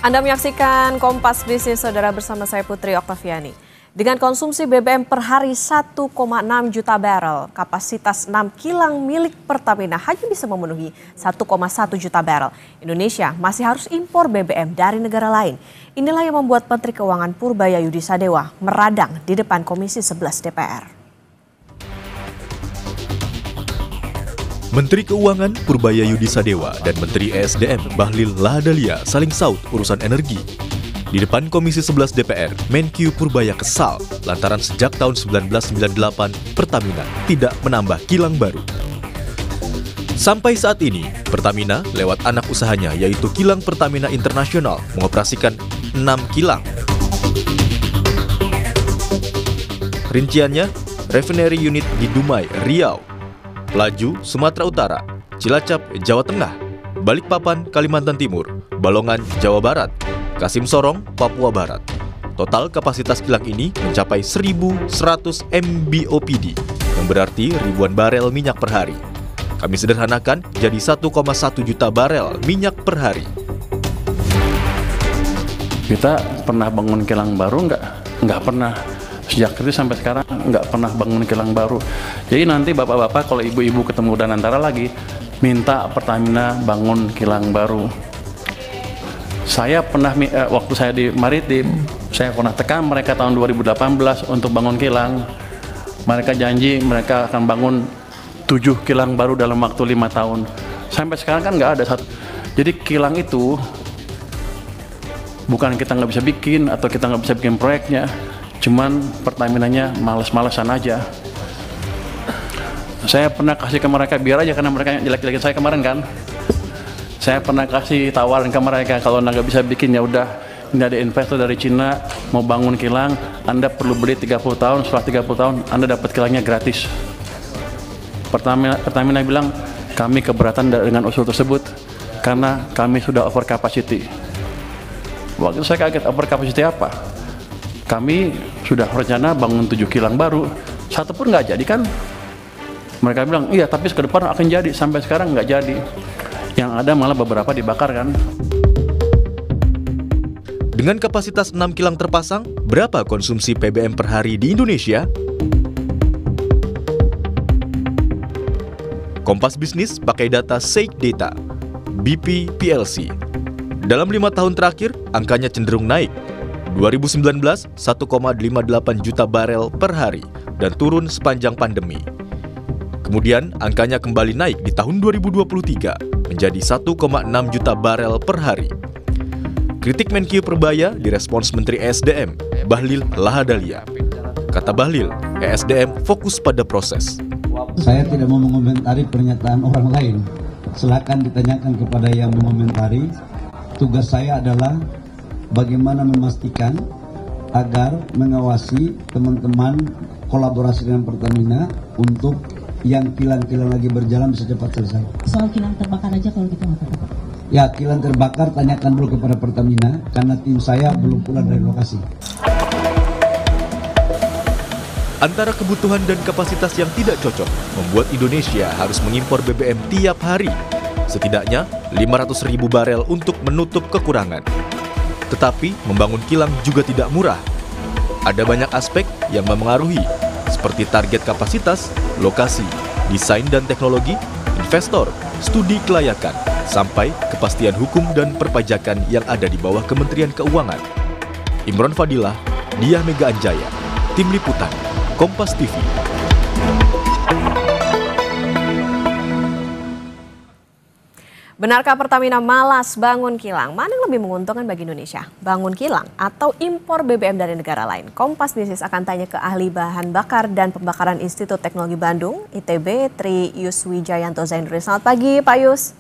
Anda menyaksikan Kompas Bisnis Saudara bersama saya Putri Oktaviani. Dengan konsumsi BBM per hari 1,6 juta barel, kapasitas 6 kilang milik Pertamina hanya bisa memenuhi 1,1 juta barel. Indonesia masih harus impor BBM dari negara lain. Inilah yang membuat Menteri Keuangan Purbaya Yudi Sadewa meradang di depan Komisi 11 DPR. Menteri Keuangan Purbaya Yudi Sadewa dan Menteri ESDM Bahlil Lahadalia saling saut urusan energi. Di depan Komisi 11 DPR, Menkyu Purbaya kesal lantaran sejak tahun 1998 Pertamina tidak menambah kilang baru. Sampai saat ini, Pertamina lewat anak usahanya yaitu Kilang Pertamina Internasional mengoperasikan 6 kilang. Rinciannya, refinery unit di Dumai, Riau, Pelaju, Sumatera Utara, Cilacap, Jawa Tengah, Balikpapan, Kalimantan Timur, Balongan, Jawa Barat, Kasim Sorong, Papua Barat. Total kapasitas kilang ini mencapai 1.100 MBOPD, yang berarti ribuan barel minyak per hari. Kami sederhanakan jadi 1,1 juta barel minyak per hari. Kita pernah bangun kilang baru nggak? Nggak pernah. Sejak itu sampai sekarang nggak pernah bangun kilang baru. Jadi nanti bapak-bapak kalau ibu-ibu ketemu Danantara lagi, minta Pertamina bangun kilang baru. Saya pernah, waktu saya di Maritim, saya pernah tekan mereka tahun 2018 untuk bangun kilang. Mereka janji mereka akan bangun 7 kilang baru dalam waktu 5 tahun. Sampai sekarang kan nggak ada satu. Jadi kilang itu bukan kita nggak bisa bikin atau kita nggak bisa bikin proyeknya, cuman Pertaminanya males-malesan aja. Saya pernah kasih ke mereka biar aja karena mereka yang jelek-jelekin saya kemarin kan. Saya pernah kasih tawaran ke mereka kalau nggak bisa bikin ya udah, ini ada investor dari Cina mau bangun kilang, Anda perlu beli 30 tahun, setelah 30 tahun Anda dapat kilangnya gratis. Pertamina bilang kami keberatan dengan usul tersebut karena kami sudah over capacity. Waktu saya kaget, over capacity apa? Kami sudah rencana bangun 7 kilang baru, satu pun nggak jadi kan? Mereka bilang, iya tapi ke depan akan jadi, sampai sekarang nggak jadi. Yang ada malah beberapa dibakar kan. Dengan kapasitas 6 kilang terpasang, berapa konsumsi PBM per hari di Indonesia? Kompas Bisnis pakai data Shake Data, BP PLC. Dalam 5 tahun terakhir, angkanya cenderung naik. 2019, 1,58 juta barel per hari dan turun sepanjang pandemi. Kemudian, angkanya kembali naik di tahun 2023 menjadi 1,6 juta barel per hari. Kritik Menkyu Purbaya direspons Menteri ESDM, Bahlil Lahadalia. Kata Bahlil, ESDM fokus pada proses. Saya tidak mau mengomentari pernyataan orang lain. Silakan ditanyakan kepada yang mengomentari. Tugas saya adalah bagaimana memastikan agar mengawasi teman-teman kolaborasi dengan Pertamina untuk yang kilang-kilang lagi berjalan bisa cepat selesai. Soal kilang terbakar aja kalau gitu nggak apa-apa. Ya, kilang terbakar tanyakan dulu kepada Pertamina karena tim saya belum pulang dari lokasi. Antara kebutuhan dan kapasitas yang tidak cocok membuat Indonesia harus mengimpor BBM tiap hari. Setidaknya 500.000 barel untuk menutup kekurangan. Tetapi membangun kilang juga tidak murah. Ada banyak aspek yang memengaruhi, seperti target kapasitas, lokasi, desain dan teknologi, investor, studi kelayakan, sampai kepastian hukum dan perpajakan yang ada di bawah Kementerian Keuangan. Imron Fadilah, Diah Mega Anjaya, Tim Liputan, Kompas TV. Benarkah Pertamina malas bangun kilang? Mana yang lebih menguntungkan bagi Indonesia? Bangun kilang atau impor BBM dari negara lain? Kompas Bisnis akan tanya ke ahli bahan bakar dan pembakaran Institut Teknologi Bandung, ITB, Tri Yuswijayanto Zainuri. Selamat pagi, Pak Yus.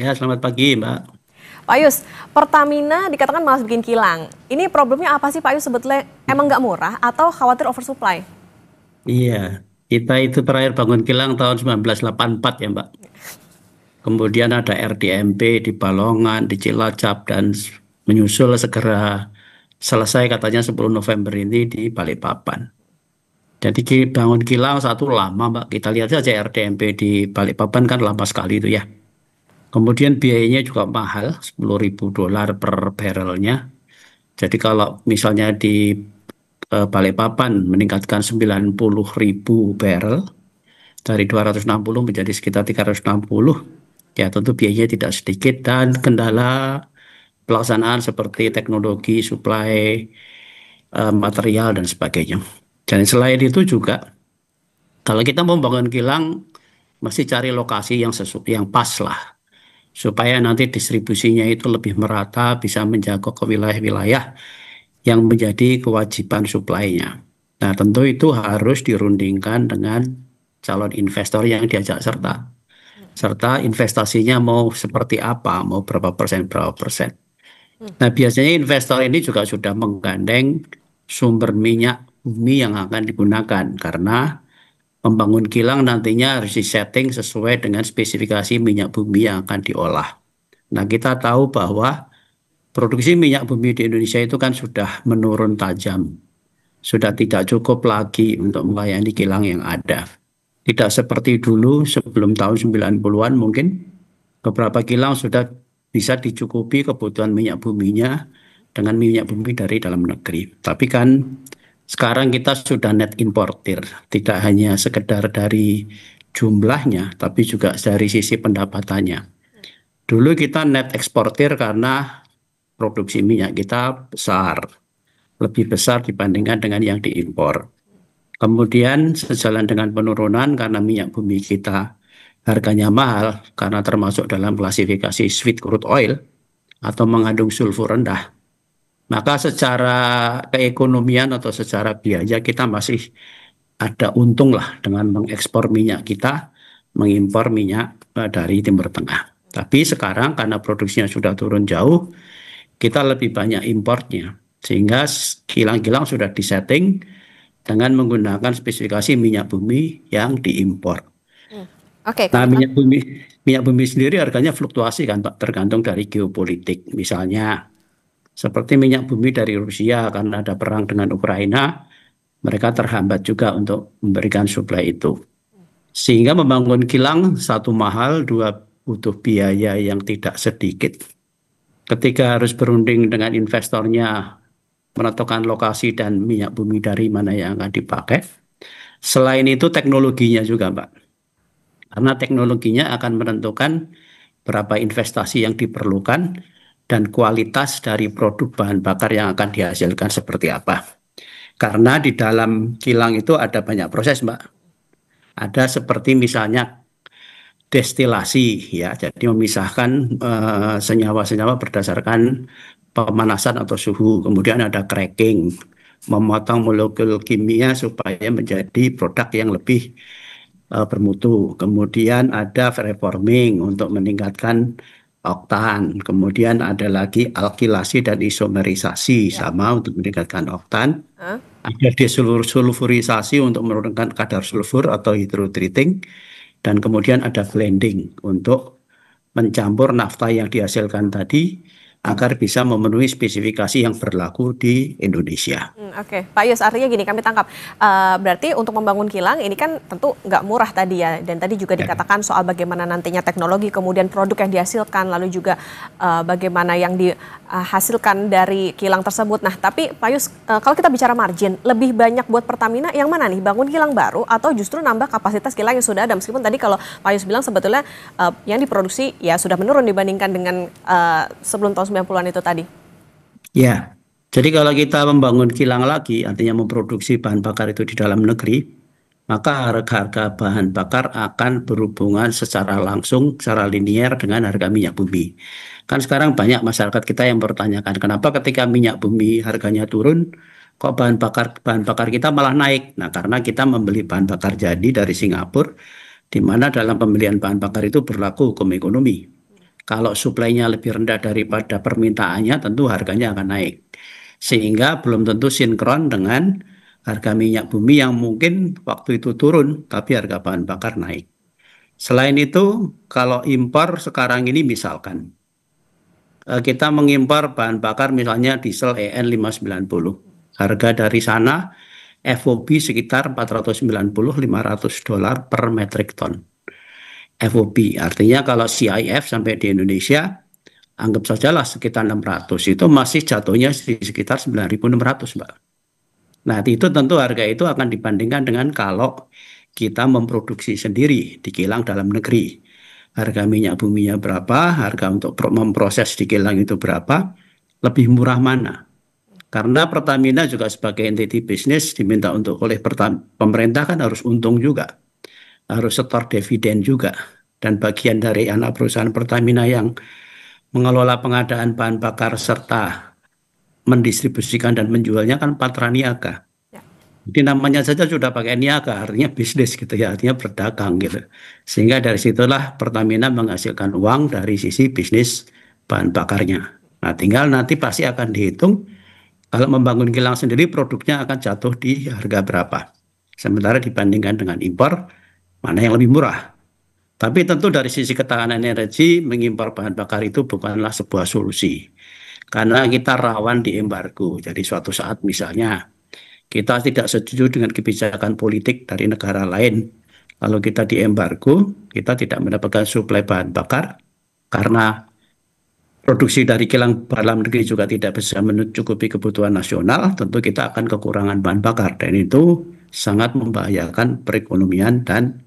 Ya, selamat pagi, Mbak. Pak Yus, Pertamina dikatakan malas bikin kilang. Ini problemnya apa sih, Pak Yus? Sebetulnya emang nggak murah atau khawatir oversupply? Iya, kita itu terakhir bangun kilang tahun 1984 ya, Mbak. Kemudian ada RDMP di Balongan, di Cilacap, dan menyusul segera selesai katanya 10 November ini di Balikpapan. Jadi bangun kilang satu lama, Mbak. Kita lihat saja RDMP di Balikpapan kan lama sekali itu ya. Kemudian biayanya juga mahal, $10.000 per barrelnya. Jadi kalau misalnya di Balikpapan meningkatkan 90.000 barrel, dari 260 menjadi sekitar 360, ya tentu biayanya tidak sedikit dan kendala pelaksanaan seperti teknologi, suplai material dan sebagainya. Dan selain itu juga, kalau kita membangun kilang, mesti cari lokasi yang pas lah, supaya nanti distribusinya itu lebih merata, bisa menjangkau ke wilayah-wilayah yang menjadi kewajiban suplainya. Nah, tentu itu harus dirundingkan dengan calon investor yang diajak serta investasinya mau seperti apa, mau berapa persen. Nah, biasanya investor ini juga sudah menggandeng sumber minyak bumi yang akan digunakan, karena membangun kilang nantinya harus disetting sesuai dengan spesifikasi minyak bumi yang akan diolah. Nah, kita tahu bahwa produksi minyak bumi di Indonesia itu kan sudah menurun tajam. Sudah tidak cukup lagi untuk melayani kilang yang ada. Tidak seperti dulu sebelum tahun 90-an mungkin beberapa kilang sudah bisa dicukupi kebutuhan minyak buminya dengan minyak bumi dari dalam negeri. Tapi kan sekarang kita sudah net importer, tidak hanya sekedar dari jumlahnya, tapi juga dari sisi pendapatannya. Dulu kita net eksportir karena produksi minyak kita besar, lebih besar dibandingkan dengan yang diimpor. Kemudian sejalan dengan penurunan karena minyak bumi kita harganya mahal karena termasuk dalam klasifikasi sweet crude oil atau mengandung sulfur rendah, maka secara keekonomian atau secara biaya kita masih ada untung lah dengan mengekspor minyak kita, mengimpor minyak dari Timur Tengah. Tapi sekarang karena produksinya sudah turun jauh, kita lebih banyak importnya. Sehingga kilang-kilang sudah disetting dengan menggunakan spesifikasi minyak bumi yang diimpor. Oke, Nah, minyak bumi sendiri harganya fluktuasi kan Pak, tergantung dari geopolitik. Misalnya seperti minyak bumi dari Rusia karena ada perang dengan Ukraina, mereka terhambat juga untuk memberikan suplai itu. Sehingga membangun kilang satu mahal, dua butuh biaya yang tidak sedikit. Ketika harus berunding dengan investornya, menentukan lokasi dan minyak bumi dari mana yang akan dipakai. Selain itu teknologinya juga, Pak. Karena teknologinya akan menentukan berapa investasi yang diperlukan dan kualitas dari produk bahan bakar yang akan dihasilkan seperti apa. Karena di dalam kilang itu ada banyak proses, Mbak. Ada seperti misalnya destilasi, ya, jadi memisahkan senyawa-senyawa berdasarkan pemanasan atau suhu. Kemudian ada cracking, memotong molekul kimia supaya menjadi produk yang lebih bermutu. Kemudian ada reforming untuk meningkatkan oktan. Kemudian ada lagi alkilasi dan isomerisasi sama untuk meningkatkan oktan. Ada desulfurisasi untuk menurunkan kadar sulfur atau hydrotreating. Dan kemudian ada blending untuk mencampur nafta yang dihasilkan tadi agar bisa memenuhi spesifikasi yang berlaku di Indonesia. Oke, Pak Yus, artinya gini, kami tangkap. Berarti untuk membangun kilang ini kan tentu nggak murah tadi ya. Dan tadi juga dikatakan soal bagaimana nantinya teknologi, kemudian produk yang dihasilkan, lalu juga bagaimana yang dihasilkan dari kilang tersebut. Nah, tapi Pak Yus, kalau kita bicara margin, lebih banyak buat Pertamina yang mana nih? Bangun kilang baru atau justru nambah kapasitas kilang yang sudah ada? Meskipun tadi kalau Pak Yus bilang sebetulnya yang diproduksi ya sudah menurun dibandingkan dengan sebelum tahun 90-an itu tadi. Ya, jadi kalau kita membangun kilang lagi, artinya memproduksi bahan bakar itu di dalam negeri, maka harga-harga bahan bakar akan berhubungan secara langsung, secara linier dengan harga minyak bumi. Kan sekarang banyak masyarakat kita yang bertanyakan, kenapa ketika minyak bumi harganya turun, kok bahan bakar kita malah naik? Nah, karena kita membeli bahan bakar jadi dari Singapura, di mana dalam pembelian bahan bakar itu berlaku hukum ekonomi. Kalau suplainya lebih rendah daripada permintaannya, tentu harganya akan naik. Sehingga belum tentu sinkron dengan harga minyak bumi yang mungkin waktu itu turun, tapi harga bahan bakar naik. Selain itu, kalau impor sekarang ini misalkan, kita mengimpor bahan bakar misalnya diesel EN 590. Harga dari sana FOB sekitar $490-500 per metric ton. FOB. Artinya kalau CIF sampai di Indonesia, anggap sajalah sekitar 600, itu masih jatuhnya di sekitar 9.600, Mbak. Nah, itu tentu harga itu akan dibandingkan dengan kalau kita memproduksi sendiri di kilang dalam negeri. Harga minyak buminya berapa, harga untuk memproses di kilang itu berapa, lebih murah mana? Karena Pertamina juga sebagai entity bisnis diminta untuk oleh pemerintah kan harus untung juga, harus setor dividen juga. Dan bagian dari anak perusahaan Pertamina yang mengelola pengadaan bahan bakar serta mendistribusikan dan menjualnya kan Patra Niaga. Jadi namanya saja sudah pakai niaga, artinya bisnis gitu ya, artinya berdagang gitu. Sehingga dari situlah Pertamina menghasilkan uang dari sisi bisnis bahan bakarnya. Nah, tinggal nanti pasti akan dihitung kalau membangun kilang sendiri produknya akan jatuh di harga berapa. Sementara dibandingkan dengan impor, mana yang lebih murah. Tapi tentu dari sisi ketahanan energi, mengimpor bahan bakar itu bukanlah sebuah solusi. Karena kita rawan di embargo. Jadi suatu saat misalnya kita tidak setuju dengan kebijakan politik dari negara lain. Kalau kita di embargo, kita tidak mendapatkan suplai bahan bakar karena produksi dari kilang dalam negeri juga tidak bisa mencukupi kebutuhan nasional, tentu kita akan kekurangan bahan bakar. Dan itu sangat membahayakan perekonomian dan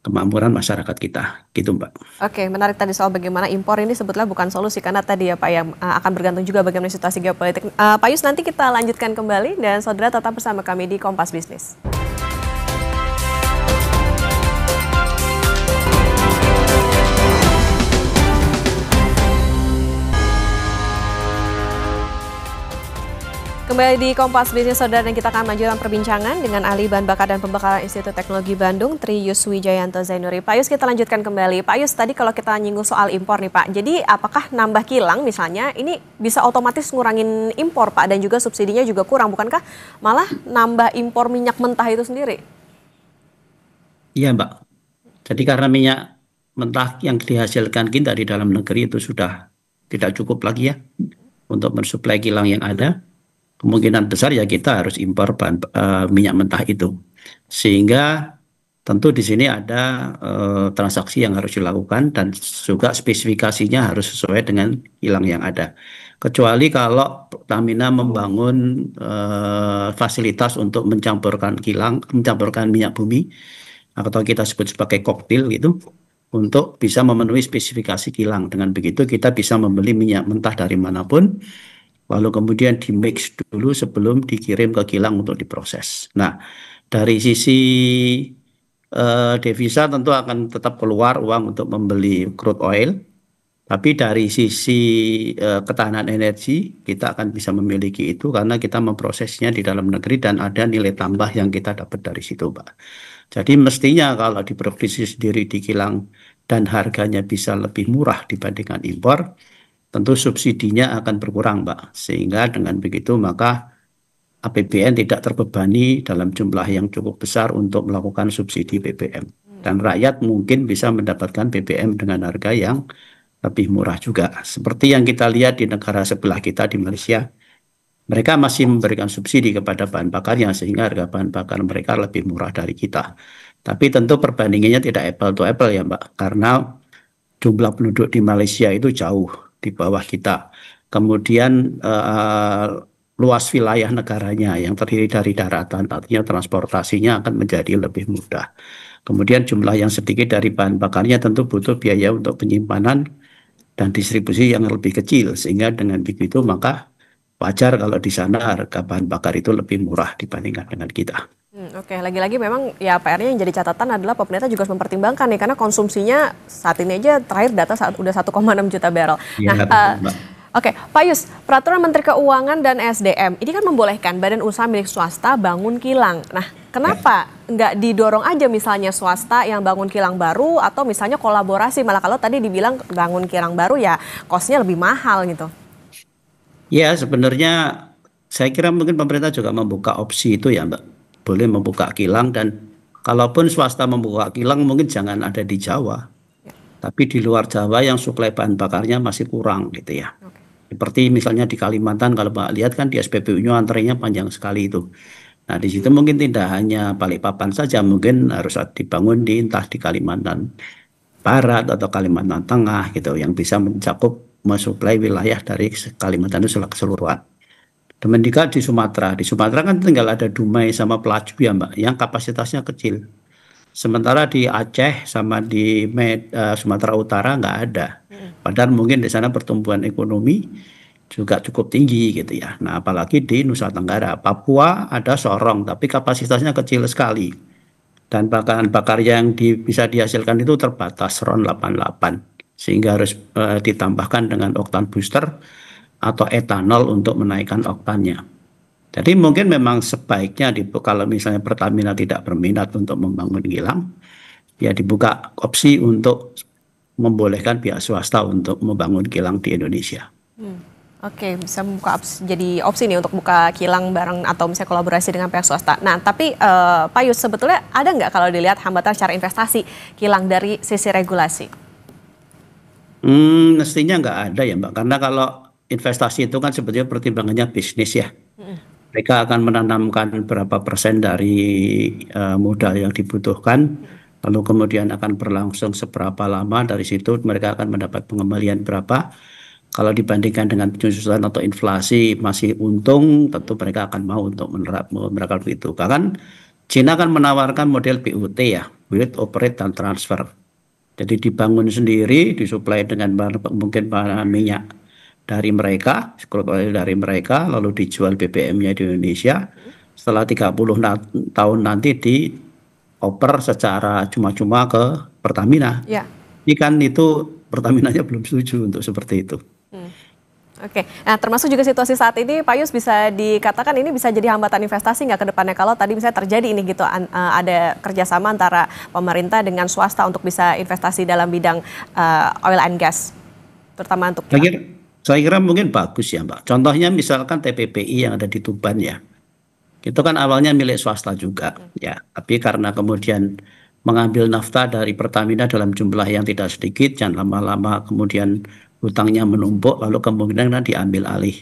kemampuan masyarakat kita. Gitu, Mbak. Oke, menarik tadi soal bagaimana impor ini sebetulnya bukan solusi, karena tadi ya Pak yang akan bergantung juga bagaimana situasi geopolitik. Pak Yus, nanti kita lanjutkan kembali dan saudara tetap bersama kami di Kompas Bisnis. Kembali di Kompas Bisnis, saudara, dan kita akan lanjutkan perbincangan dengan ahli bahan bakar dan pembakaran Institut Teknologi Bandung, Trius Wijayanto Zainuri. Pak Yus, kita lanjutkan kembali. Pak Yus, tadi kalau kita nyinggung soal impor nih Pak, jadi apakah nambah kilang misalnya ini bisa otomatis ngurangin impor Pak, dan juga subsidinya juga kurang, bukankah malah nambah impor minyak mentah itu sendiri? Iya, Mbak. Jadi karena minyak mentah yang dihasilkan kita di dalam negeri itu sudah tidak cukup lagi ya untuk mensuplai kilang yang ada. Kemungkinan besar ya kita harus impor minyak mentah itu. Sehingga tentu di sini ada transaksi yang harus dilakukan dan juga spesifikasinya harus sesuai dengan kilang yang ada. Kecuali kalau Pertamina membangun fasilitas untuk mencampurkan minyak bumi atau kita sebut sebagai koktail gitu, untuk bisa memenuhi spesifikasi kilang. Dengan begitu kita bisa membeli minyak mentah dari manapun, lalu kemudian di-mix dulu sebelum dikirim ke kilang untuk diproses. Nah, dari sisi devisa tentu akan tetap keluar uang untuk membeli crude oil, tapi dari sisi ketahanan energi kita akan bisa memiliki itu karena kita memprosesnya di dalam negeri dan ada nilai tambah yang kita dapat dari situ, Pak. Jadi mestinya kalau diproduksi sendiri di kilang dan harganya bisa lebih murah dibandingkan impor, tentu subsidinya akan berkurang, Pak. Sehingga dengan begitu maka APBN tidak terbebani dalam jumlah yang cukup besar untuk melakukan subsidi BBM. Dan rakyat mungkin bisa mendapatkan BBM dengan harga yang lebih murah juga. Seperti yang kita lihat di negara sebelah kita di Malaysia, mereka masih memberikan subsidi kepada bahan bakarnya sehingga harga bahan bakar mereka lebih murah dari kita. Tapi tentu perbandingannya tidak apple to apple ya, Mbak. Karena jumlah penduduk di Malaysia itu jauh di bawah kita. Kemudian luas wilayah negaranya yang terdiri dari daratan, artinya transportasinya akan menjadi lebih mudah. Kemudian jumlah yang sedikit dari bahan bakarnya tentu butuh biaya untuk penyimpanan dan distribusi yang lebih kecil. Sehingga dengan begitu maka wajar kalau di sana harga bahan bakar itu lebih murah dibandingkan dengan kita. Oke, lagi-lagi memang ya PR-nya yang jadi catatan adalah pemerintah juga harus mempertimbangkan nih, karena konsumsinya saat ini aja terakhir data udah 1,6 juta barrel. Ya, Oke, Pak Yus, Peraturan Menteri Keuangan dan SDM ini kan membolehkan badan usaha milik swasta bangun kilang. Nah, kenapa nggak didorong aja misalnya swasta yang bangun kilang baru atau misalnya kolaborasi, malah kalau tadi dibilang bangun kilang baru ya kosnya lebih mahal gitu. Ya, sebenarnya saya kira mungkin pemerintah juga membuka opsi itu ya, Mbak. Boleh membuka kilang, dan kalaupun swasta membuka kilang mungkin jangan ada di Jawa. Tapi di luar Jawa yang suplai bahan bakarnya masih kurang gitu ya. Seperti misalnya di Kalimantan, kalau Mbak lihat kan di SPBU-nya antrenya panjang sekali itu. Nah, di situ mungkin tidak hanya Balikpapan saja, mungkin harus dibangun entah di Kalimantan Barat atau Kalimantan Tengah gitu yang bisa mencakup mensuplai wilayah dari Kalimantan itu secara keseluruhan. Demikian juga di Sumatera. Di Sumatera kan tinggal ada Dumai sama Pelaju ya Mbak, yang kapasitasnya kecil. Sementara di Aceh sama di Sumatera Utara nggak ada. Padahal mungkin di sana pertumbuhan ekonomi juga cukup tinggi gitu ya. Nah apalagi di Nusa Tenggara. Papua ada Sorong tapi kapasitasnya kecil sekali. Dan bahan bakar yang bisa dihasilkan itu terbatas RON 88. Sehingga harus ditambahkan dengan oktan booster atau etanol untuk menaikkan oktannya. Jadi mungkin memang sebaiknya kalau misalnya Pertamina tidak berminat untuk membangun kilang, ya dibuka opsi untuk membolehkan pihak swasta untuk membangun kilang di Indonesia. Oke, bisa membuka jadi opsi nih untuk buka kilang bareng atau misalnya kolaborasi dengan pihak swasta. Nah, tapi Pak Yus, sebetulnya ada nggak kalau dilihat hambatan secara investasi kilang dari sisi regulasi? Mestinya nggak ada ya Mbak, karena kalau investasi itu kan sebetulnya pertimbangannya bisnis ya. Mereka akan menanamkan berapa persen dari modal yang dibutuhkan, lalu kemudian akan berlangsung seberapa lama, dari situ mereka akan mendapat pengembalian berapa. Kalau dibandingkan dengan penyusutan atau inflasi masih untung, tentu mereka akan mau untuk menerapkan itu. Bahkan Cina kan menawarkan model BOT ya, build, operate, dan transfer. Jadi dibangun sendiri, disuplai dengan mungkin bahan minyak dari mereka, lalu dijual BBM-nya di Indonesia. Setelah 30 tahun nanti dioper secara cuma-cuma ke Pertamina. Ya. Ini kan itu Pertaminanya belum setuju untuk seperti itu. Oke, nah termasuk juga situasi saat ini, Pak Yus, bisa dikatakan ini bisa jadi hambatan investasi nggak ke depannya kalau tadi misalnya terjadi ini gitu, ada kerjasama antara pemerintah dengan swasta untuk bisa investasi dalam bidang oil and gas, terutama untuk Saya kira mungkin bagus ya Mbak. Contohnya misalkan TPPI yang ada di Tuban ya, itu kan awalnya milik swasta juga ya, tapi karena kemudian mengambil nafta dari Pertamina dalam jumlah yang tidak sedikit, dan lama-lama kemudian hutangnya menumpuk, lalu kemungkinan diambil alih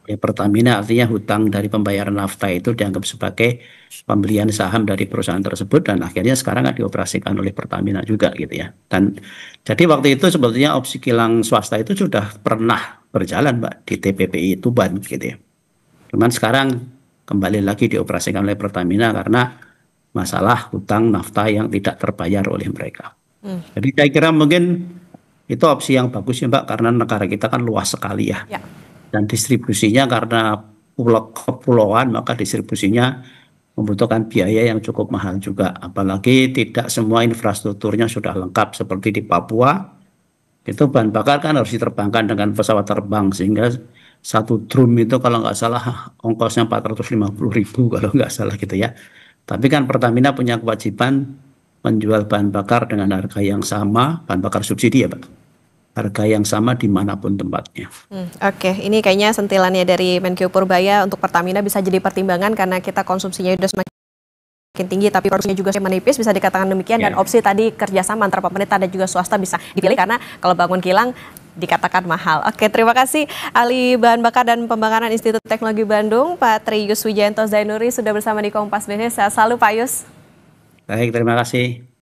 oleh Pertamina. Artinya hutang dari pembayaran nafta itu dianggap sebagai pembelian saham dari perusahaan tersebut, dan akhirnya sekarang dioperasikan oleh Pertamina juga gitu ya. Dan jadi waktu itu sebetulnya opsi kilang swasta itu sudah pernah berjalan Mbak di TPPI Tuban gitu ya. Cuman sekarang kembali lagi dioperasikan oleh Pertamina karena masalah hutang nafta yang tidak terbayar oleh mereka. Jadi saya kira mungkin itu opsi yang bagus ya Mbak, karena negara kita kan luas sekali ya. Dan distribusinya karena kepulauan, maka distribusinya membutuhkan biaya yang cukup mahal juga. Apalagi tidak semua infrastrukturnya sudah lengkap seperti di Papua. Itu bahan bakar kan harus diterbangkan dengan pesawat terbang, sehingga satu drum itu kalau nggak salah ongkosnya 450.000 kalau nggak salah gitu ya. Tapi kan Pertamina punya kewajiban menjual bahan bakar dengan harga yang sama, bahan bakar subsidi ya Pak, harga yang sama dimanapun tempatnya. Oke, ini kayaknya sentilannya dari Menkyu Purbaya untuk Pertamina bisa jadi pertimbangan karena kita konsumsinya sudah semakin tinggi tapi produksinya juga menipis, bisa dikatakan demikian. Dan opsi tadi kerjasama antara pemerintah dan juga swasta bisa dipilih karena kalau bangun kilang dikatakan mahal. Oke, terima kasih ahli bahan bakar dan pembakaran Institut Teknologi Bandung, Pak Tri Yus Wijayanto Zainuri sudah bersama di Kompas Bisnis. Sehat selalu Pak Yus. Baik, terima kasih.